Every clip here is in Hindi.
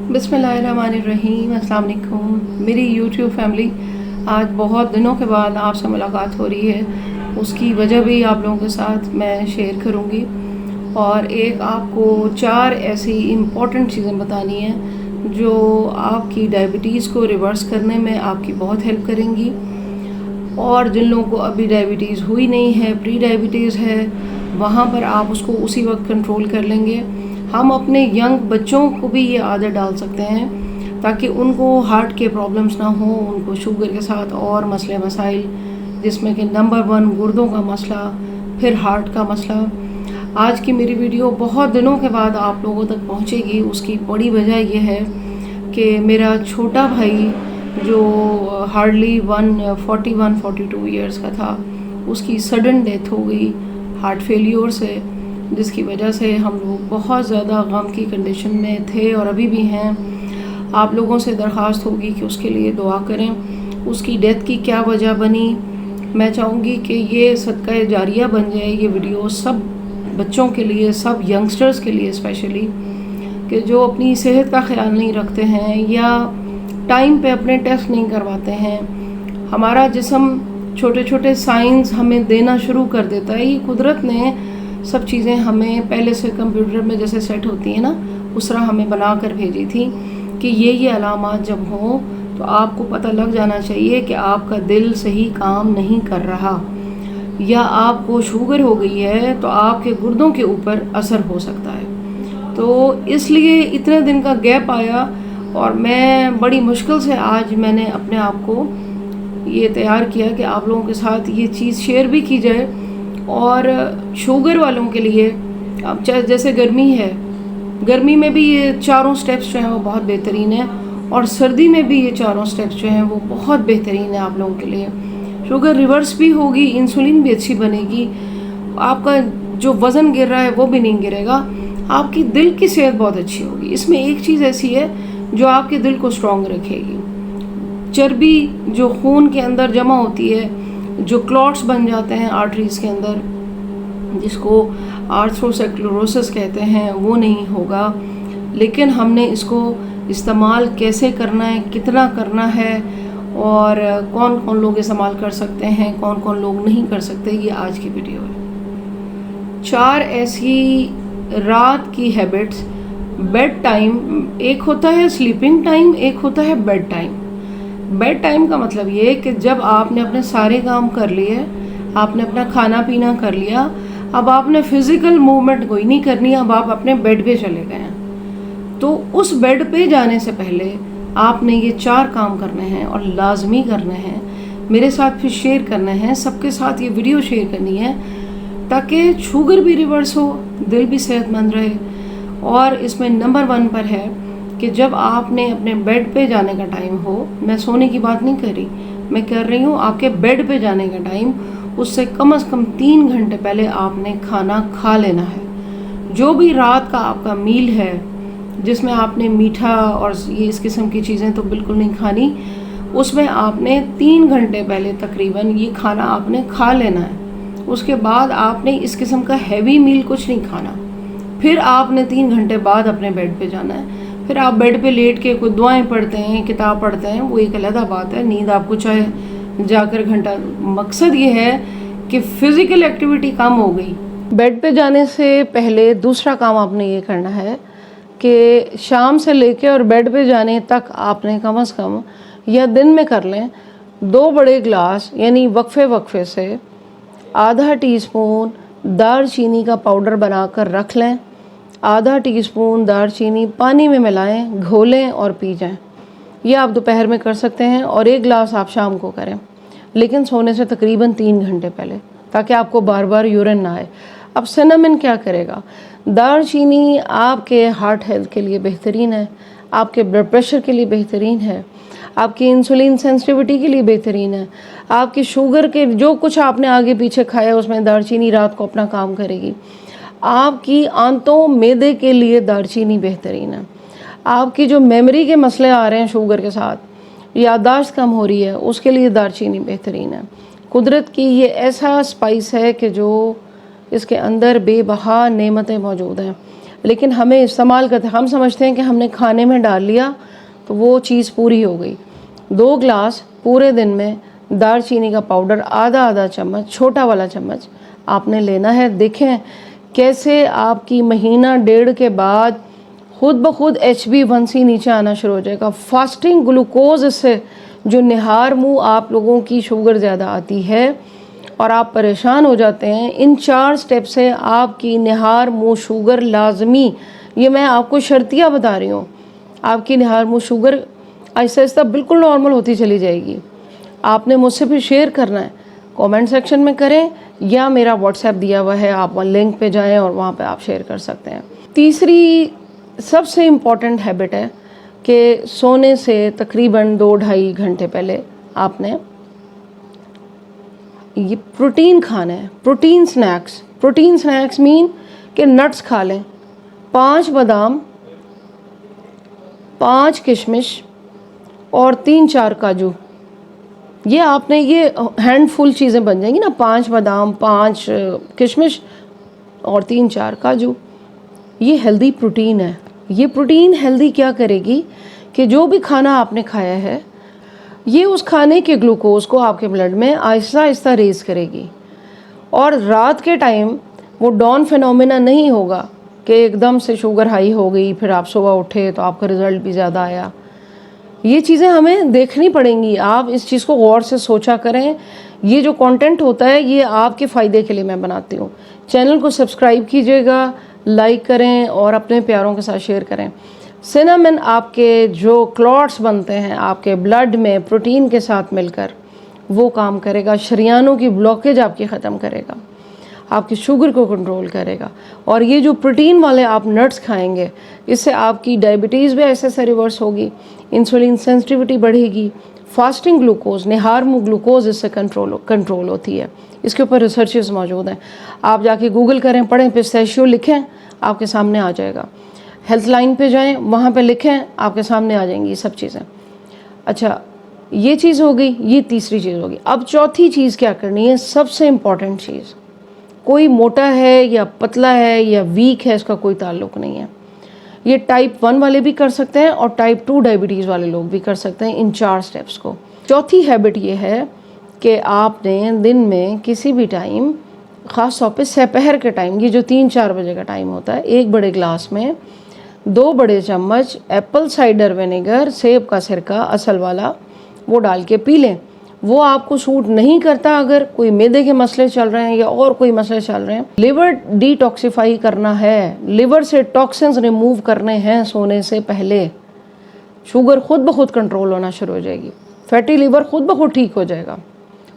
बिस्मिल्लाहिर्रहमानिर्रहीम। अस्सलाम वालेकुम मेरी यूट्यूब फैमिली। आज बहुत दिनों के बाद आपसे मुलाकात हो रही है, उसकी वजह भी आप लोगों के साथ मैं शेयर करूंगी और एक आपको 4 ऐसी इम्पॉर्टेंट चीज़ें बतानी हैं जो आपकी डायबिटीज़ को रिवर्स करने में आपकी बहुत हेल्प करेंगी। और जिन लोगों को अभी डायबिटीज़ हुई नहीं है, प्री डायबिटीज़ है, वहाँ पर आप उसको उसी वक्त कंट्रोल कर लेंगे। हम अपने यंग बच्चों को भी ये आदत डाल सकते हैं ताकि उनको हार्ट के प्रॉब्लम्स ना हो, उनको शुगर के साथ और मसले मसाइल, जिसमें कि नंबर 1 गुर्दों का मसला, फिर हार्ट का मसला। आज की मेरी वीडियो बहुत दिनों के बाद आप लोगों तक पहुंचेगी। उसकी बड़ी वजह यह है कि मेरा छोटा भाई जो हार्डली 41-42 ईयर्स का था, उसकी सडन डेथ हो गई हार्ट फेलियर से, जिसकी वजह से हम लोग बहुत ज़्यादा गम की कंडीशन में थे और अभी भी हैं। आप लोगों से दरख्वास्त होगी कि उसके लिए दुआ करें। उसकी डेथ की क्या वजह बनी, मैं चाहूँगी कि ये सदका जारिया बन जाए ये वीडियो सब बच्चों के लिए, सब यंगस्टर्स के लिए स्पेशली, कि जो अपनी सेहत का ख्याल नहीं रखते हैं या टाइम पे अपने टेस्ट नहीं करवाते हैं। हमारा जिस्म छोटे छोटे साइंस हमें देना शुरू कर देता है। ये कुदरत ने सब चीज़ें हमें पहले से कंप्यूटर में जैसे सेट होती है ना, उस तरह हमें बना कर भेजी थी कि ये अलामात जब हों तो आपको पता लग जाना चाहिए कि आपका दिल सही काम नहीं कर रहा या आपको शुगर हो गई है, तो आपके गुर्दों के ऊपर असर हो सकता है। तो इसलिए इतने दिन का गैप आया और मैं बड़ी मुश्किल से आज मैंने अपने आप को ये तैयार किया कि आप लोगों के साथ ये चीज़ शेयर भी की जाए। और शुगर वालों के लिए, अब जैसे गर्मी है, गर्मी में भी ये चारों स्टेप्स जो हैं वो बहुत बेहतरीन है, और सर्दी में भी ये चारों स्टेप्स जो हैं वो बहुत बेहतरीन है आप लोगों के लिए। शुगर रिवर्स भी होगी, इंसुलिन भी अच्छी बनेगी, आपका जो वज़न गिर रहा है वो भी नहीं गिरेगा, आपकी दिल की सेहत बहुत अच्छी होगी। इसमें एक चीज़ ऐसी है जो आपके दिल को स्ट्रॉन्ग रखेगी। चर्बी जो खून के अंदर जमा होती है, जो क्लॉट्स बन जाते हैं आर्टरीज़ के अंदर, जिसको आर्थरोस्क्लेरोसिस कहते हैं, वो नहीं होगा। लेकिन हमने इसको इस्तेमाल कैसे करना है, कितना करना है, और कौन कौन लोग इस्तेमाल कर सकते हैं, कौन कौन लोग नहीं कर सकते, ये आज की वीडियो है। 4 ऐसी रात की हैबिट्स। बेड टाइम एक होता है, स्लीपिंग टाइम एक होता है, बेड टाइम। बेड टाइम का मतलब ये है कि जब आपने अपने सारे काम कर लिए, आपने अपना खाना पीना कर लिया, अब आपने फिज़िकल मूवमेंट कोई नहीं करनी, अब आप अपने बेड पे चले गए हैं, तो उस बेड पे जाने से पहले आपने ये 4 काम करने हैं और लाजमी करने हैं। मेरे साथ फिर शेयर करने हैं, सबके साथ ये वीडियो शेयर करनी है ताकि शुगर भी रिवर्स हो, दिल भी सेहतमंद रहे। और इसमें नंबर 1 पर है कि जब आपने अपने बेड पे जाने का टाइम हो, मैं सोने की बात नहीं कर रही, मैं कर रही हूँ आपके बेड पे जाने का टाइम, उससे कम से कम 3 घंटे पहले आपने खाना खा लेना है। जो भी रात का आपका मील है, जिसमें आपने मीठा और ये इस किस्म की चीज़ें तो बिल्कुल नहीं खानी, उसमें आपने 3 घंटे पहले तकरीबन ये खाना आपने खा लेना है। उसके बाद आपने इस किस्म का हैवी मील कुछ नहीं खाना। फिर आपने 3 घंटे बाद अपने बेड पे जाना है। फिर आप बेड पे लेट के कोई दुआएं पढ़ते हैं, किताब पढ़ते हैं, वो एक अलग बात है। नींद आपको चाहे जाकर घंटा, मकसद ये है कि फ़िज़िकल एक्टिविटी कम हो गई। बेड पे जाने से पहले दूसरा काम आपने ये करना है कि शाम से लेके और बेड पे जाने तक आपने कम से कम, या दिन में कर लें, 2 बड़े गिलास यानी वक्फे से आधा टीस्पून दालचीनी का पाउडर बनाकर रख लें। आधा टीस्पून दालचीनी पानी में मिलाएं, घोलें और पी जाएं। ये आप दोपहर में कर सकते हैं और 1 गिलास आप शाम को करें, लेकिन सोने से तकरीबन 3 घंटे पहले, ताकि आपको बार बार यूरिन ना आए। अब सिनेमन क्या करेगा? दालचीनी आपके हार्ट हेल्थ के लिए बेहतरीन है, आपके ब्लड प्रेशर के लिए बेहतरीन है, आपकी इंसुलिन सेंसिटिविटी के लिए बेहतरीन है, आपकी शुगर के जो कुछ आपने आगे पीछे खाया उसमें दालचीनी रात को अपना काम करेगी। आपकी आंतों मैदे के लिए दालचीनी बेहतरीन है। आपकी जो मेमोरी के मसले आ रहे हैं शुगर के साथ, याददाश्त कम हो रही है, उसके लिए दालचीनी बेहतरीन है। कुदरत की ये ऐसा स्पाइस है कि जो इसके अंदर बेबहा नेमतें मौजूद हैं। लेकिन हमें इस्तेमाल करते, हम समझते हैं कि हमने खाने में डाल लिया तो वो चीज़ पूरी हो गई। 2 ग्लास पूरे दिन में दालचीनी का पाउडर आधा चम्मच, छोटा वाला चम्मच आपने लेना है। देखें कैसे आपकी महीना डेढ़ के बाद खुद ब खुद HbA1c नीचे आना शुरू हो जाएगा। फास्टिंग ग्लूकोज इससे जो निहार मुँह आप लोगों की शुगर ज़्यादा आती है और आप परेशान हो जाते हैं, इन 4 स्टेप से आपकी निहार मुँह शुगर लाजमी, ये मैं आपको शर्तिया बता रही हूँ, आपकी निहार मुँह शुगर आहिस्ता आहिस्ता बिल्कुल नॉर्मल होती चली जाएगी। आपने मुझसे भी शेयर करना है, कमेंट सेक्शन में करें या मेरा व्हाट्सएप दिया हुआ है, आप वहाँ लिंक पे जाएं और वहाँ पे आप शेयर कर सकते हैं। तीसरी सबसे इम्पॉर्टेंट हैबिट है कि सोने से तकरीबन 2-2.5 घंटे पहले आपने ये प्रोटीन खाना है। प्रोटीन स्नैक्स मीन कि नट्स खा लें, 5 बादाम, 5 किशमिश और 3-4 काजू। ये आपने, ये हैंडफुल चीज़ें बन जाएंगी ना, 5 बादाम, 5 किशमिश और 3-4 काजू। ये हेल्दी प्रोटीन है। ये प्रोटीन हेल्दी क्या करेगी कि जो भी खाना आपने खाया है ये उस खाने के ग्लूकोज को आपके ब्लड में आहिस्ता आहिस्ता रेज़ करेगी और रात के टाइम वो डॉन फिनोमेना नहीं होगा कि एकदम से शुगर हाई हो गई फिर आप सुबह उठे तो आपका रिज़ल्ट भी ज़्यादा आया। ये चीज़ें हमें देखनी पड़ेंगी। आप इस चीज़ को गौर से सोचा करें। ये जो कंटेंट होता है ये आपके फ़ायदे के लिए मैं बनाती हूँ। चैनल को सब्सक्राइब कीजिएगा, लाइक करें और अपने प्यारों के साथ शेयर करें। सिनेमन आपके जो क्लॉट्स बनते हैं आपके ब्लड में प्रोटीन के साथ मिलकर वो काम करेगा, शरियानों की ब्लॉकेज आपकी ख़त्म करेगा, आपकी शुगर को कंट्रोल करेगा। और ये जो प्रोटीन वाले आप नट्स खाएंगे इससे आपकी डायबिटीज़ भी ऐसे से रिवर्स होगी, इंसुलिन सेंसिटिविटी बढ़ेगी, फास्टिंग ग्लूकोज, निहार मुँह ग्लूकोज इससे कंट्रोल होती है। इसके ऊपर रिसर्चेस मौजूद हैं, आप जाके गूगल करें, पढ़ें, पिस्ताशियो लिखें, आपके सामने आ जाएगा। हेल्थ लाइन पे जाएं, वहाँ पे लिखें, आपके सामने आ जाएंगी ये सब चीज़ें। अच्छा, ये चीज़ हो गई, ये तीसरी चीज़ होगी। अब चौथी चीज़ क्या करनी है, सबसे इम्पॉर्टेंट चीज़, कोई मोटा है या पतला है या वीक है इसका कोई ताल्लुक़ नहीं है। ये टाइप 1 वाले भी कर सकते हैं और टाइप 2 डायबिटीज़ वाले लोग भी कर सकते हैं इन 4 स्टेप्स को। चौथी हैबिट ये है कि आपने दिन में किसी भी टाइम, ख़ास तौर पे दोपहर के टाइम, ये जो 3-4 बजे का टाइम होता है, 1 बड़े ग्लास में 2 बड़े चम्मच एप्पल साइडर विनेगर, सेब का सिरका असल वाला, वो डाल के पी लें। वो आपको सूट नहीं करता अगर कोई मैदे के मसले चल रहे हैं या और कोई मसले चल रहे हैं। लिवर डिटॉक्सिफाई करना है, लिवर से टॉक्सिन्स रिमूव करने हैं सोने से पहले। शुगर खुद ब खुद कंट्रोल होना शुरू हो जाएगी, फैटी लिवर खुद ब खुद ठीक हो जाएगा,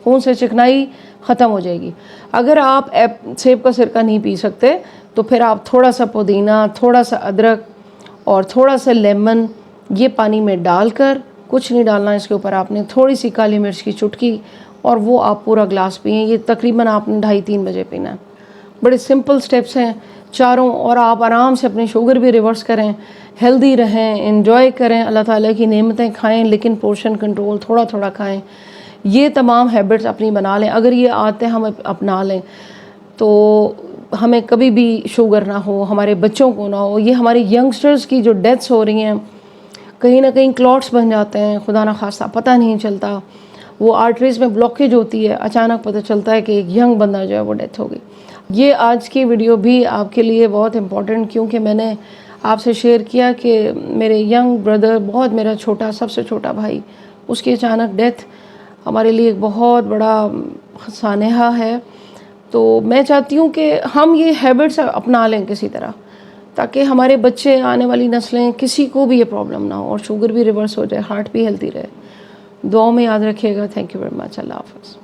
खून से चिकनाई ख़त्म हो जाएगी। अगर आप सेब का सिरका नहीं पी सकते तो फिर आप थोड़ा सा पुदीना, थोड़ा सा अदरक और थोड़ा सा लेमन ये पानी में डालकर, कुछ नहीं डालना इसके ऊपर, आपने थोड़ी सी काली मिर्च की चुटकी, और वो आप पूरा ग्लास पिएं। ये तकरीबन आपने 2:30-3 बजे पीना है। बड़े सिंपल स्टेप्स हैं चारों, और आप आराम से अपनी शुगर भी रिवर्स करें, हेल्दी रहें, एंजॉय करें, अल्लाह ताला की नेमतें खाएं, लेकिन पोर्शन कंट्रोल थोड़ा थोड़ा खाएं। ये तमाम हैबिट्स अपनी बना लें। अगर ये आदतें हम अपना लें तो हमें कभी भी शुगर ना हो, हमारे बच्चों को ना हो। ये हमारे यंगस्टर्स की जो डेथ्स हो रही हैं, कहीं ना कहीं क्लॉट्स बन जाते हैं, खुदा ना खास्ता पता नहीं चलता, वो आर्टरीज़ में ब्लॉकेज होती है, अचानक पता चलता है कि एक यंग बंदा जो है वो डेथ हो गई। ये आज की वीडियो भी आपके लिए बहुत इम्पोर्टेंट, क्योंकि मैंने आपसे शेयर किया कि मेरे यंग ब्रदर, बहुत मेरा छोटा, सबसे छोटा भाई, उसकी अचानक डेथ हमारे लिए एक बहुत बड़ा सानेहा है। तो मैं चाहती हूँ कि हम ये हैबिट्स अपना लें किसी तरह, ताकि हमारे बच्चे, आने वाली नस्लें, किसी को भी ये प्रॉब्लम ना हो और शुगर भी रिवर्स हो जाए, हार्ट भी हेल्दी रहे। दुआओं में याद रखिएगा। Thank you very much. Allah हाफ़िज़।